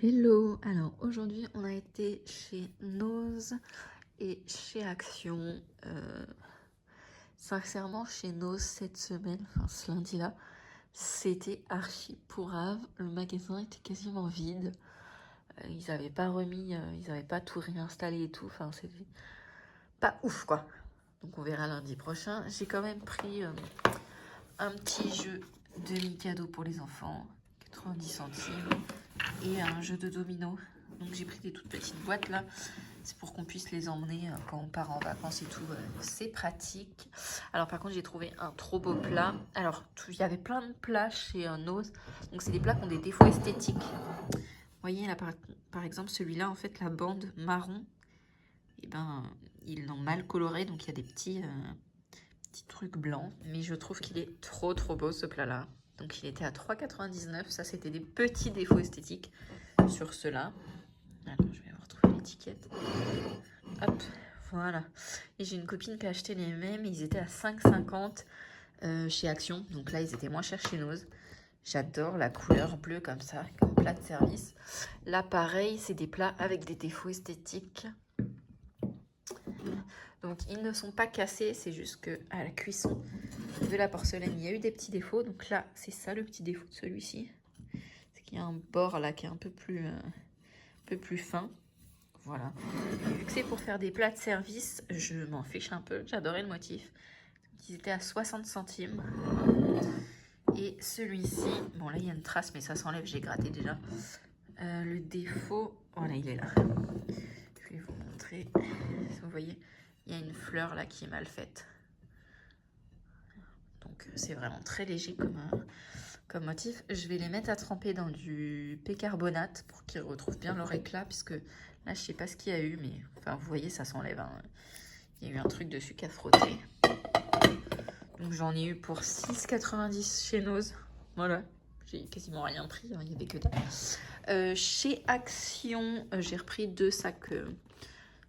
Hello, alors aujourd'hui on a été chez Nose et chez Action. Sincèrement chez Nose cette semaine, enfin ce lundi-là, c'était archi pourrave. Le magasin était quasiment vide. Ils n'avaient pas remis, ils n'avaient pas tout réinstallé et tout. Enfin c'était pas ouf quoi. Donc on verra lundi prochain. J'ai quand même pris un petit jeu demi-cadeau pour les enfants, 90 centimes. Et un jeu de domino. Donc j'ai pris des toutes petites boîtes là. C'est pour qu'on puisse les emmener quand on part en vacances et tout. C'est pratique. Alors par contre j'ai trouvé un trop beau plat. Alors il y avait plein de plats chez Nose. Donc c'est des plats qui ont des défauts esthétiques. Vous voyez là par exemple celui-là en fait la bande marron. Et ben ils l'ont mal coloré. Donc il y a des petits trucs blancs. Mais je trouve qu'il est trop beau ce plat là. Donc il était à 3,99 €. Ça c'était des petits défauts esthétiques sur ceux-là. Alors, je vais retrouver l'étiquette. Hop, voilà. Et j'ai une copine qui a acheté les mêmes. Ils étaient à 5,50 chez Action. Donc là, ils étaient moins chers chez Nose. J'adore la couleur bleue comme ça, comme plat de service. Là, pareil, c'est des plats avec des défauts esthétiques. Donc, ils ne sont pas cassés. C'est juste qu'à la cuisson de la porcelaine, il y a eu des petits défauts. Donc là, c'est ça le petit défaut de celui-ci. C'est qu'il y a un bord là qui est un peu plus fin. Voilà. Et vu que c'est pour faire des plats de service, je m'en fiche un peu. J'adorais le motif. Ils étaient à 60 centimes. Et celui-ci, bon là il y a une trace, mais ça s'enlève, j'ai gratté déjà. Le défaut, voilà, il est là. Je vais vous montrer. Vous voyez, il y a une fleur là qui est mal faite. Donc c'est vraiment très léger comme motif. Je vais les mettre à tremper dans du bicarbonate pour qu'ils retrouvent bien leur éclat, puisque là je sais pas ce qu'il y a eu, mais enfin vous voyez ça s'enlève. Hein. Il y a eu un truc dessus qui a frotté. Donc j'en ai eu pour 6,90 chez Nose. Voilà, j'ai quasiment rien pris, hein, il n'y avait que dalle. Chez Action, j'ai repris 2 sacs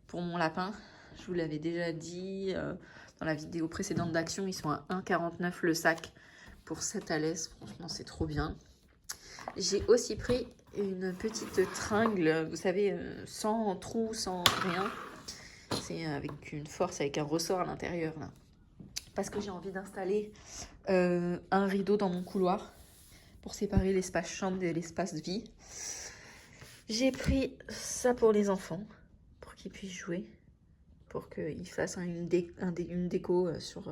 pour mon lapin. Je vous l'avais déjà dit dans la vidéo précédente d'Action, ils sont à 1,49 € le sac pour 7 à l'aise. Franchement, c'est trop bien. J'ai aussi pris une petite tringle, vous savez, sans trou, sans rien. C'est avec une force, avec un ressort à l'intérieur là. Parce que j'ai envie d'installer un rideau dans mon couloir pour séparer l'espace chambre de l'espace vie. J'ai pris ça pour les enfants, pour qu'ils puissent jouer, pour qu'ils fassent une déco sur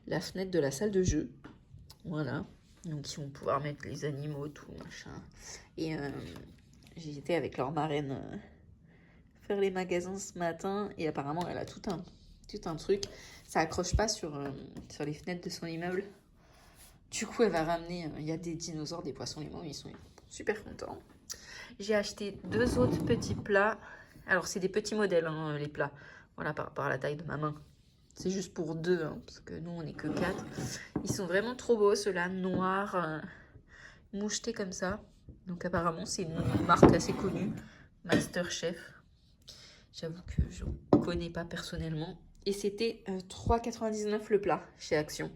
la fenêtre de la salle de jeu. Voilà, donc ils vont pouvoir mettre les animaux, tout machin. Et j'ai été avec leur marraine faire les magasins ce matin et apparemment elle a tout un truc. Ça accroche pas sur les fenêtres de son immeuble. Du coup, elle va ramener, il y a des dinosaures, des poissons, les mômes, ils sont super contents. J'ai acheté 2 autres petits plats. Alors, c'est des petits modèles, hein, les plats. Voilà, par rapport à la taille de ma main. C'est juste pour 2, hein, parce que nous, on n'est que 4. Ils sont vraiment trop beaux, ceux-là, noirs, mouchetés comme ça. Donc, apparemment, c'est une marque assez connue, Masterchef. J'avoue que je ne connais pas personnellement. Et c'était 3,99 € le plat chez Action.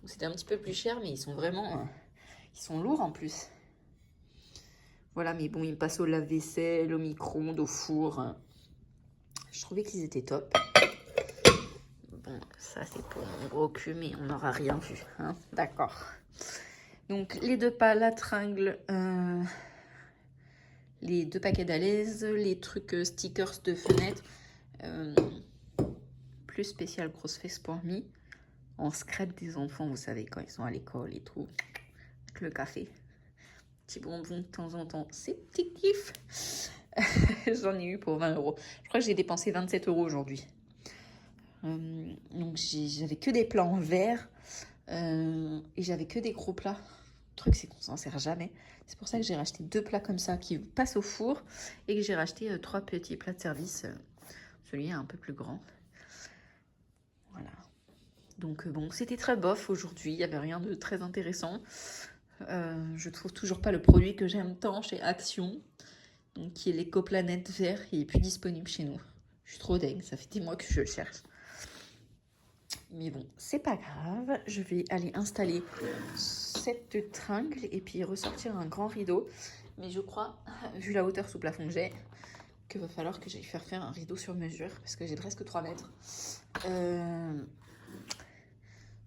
C'était un petit peu plus cher, mais ils sont vraiment... ils sont lourds en plus. Voilà, mais bon, ils passent au lave-vaisselle, au micro-ondes, au four. Je trouvais qu'ils étaient top. Bon, ça c'est pour mon gros cul, mais on n'aura rien vu. Hein, d'accord. Donc, les 2 pas, la tringle, les 2 paquets d'alaise, les trucs stickers de fenêtre. Plus spécial grosse fesse pour mi. On secrète des enfants, vous savez, quand ils sont à l'école et tout. Avec le café. Petit bonbon de temps en temps. C'est petit kiff. J'en ai eu pour 20 €. Je crois que j'ai dépensé 27 € aujourd'hui. Donc j'avais que des plats en verre. Et j'avais que des gros plats. Le truc, c'est qu'on s'en sert jamais. C'est pour ça que j'ai racheté 2 plats comme ça qui passent au four. Et que j'ai racheté 3 petits plats de service. Celui-là est un peu plus grand. Voilà. Donc bon, c'était très bof aujourd'hui. Il n'y avait rien de très intéressant. Je trouve toujours pas le produit que j'aime tant chez Action. Donc, qui est l'écoplanète vert. Il est plus disponible chez nous. Je suis trop dingue. Ça fait des mois que je le cherche. Mais bon, c'est pas grave. Je vais aller installer cette tringle et puis ressortir un grand rideau. Mais je crois, vu la hauteur sous plafond que j'ai, qu'il va falloir que j'aille faire un rideau sur mesure, parce que j'ai presque 3 mètres.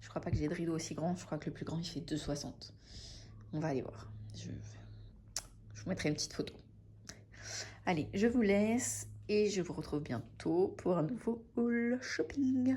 Je crois pas que j'ai de rideau aussi grand, je crois que le plus grand il fait 2,60. On va aller voir. Je vous mettrai une petite photo. Allez, je vous laisse et je vous retrouve bientôt pour un nouveau haul shopping.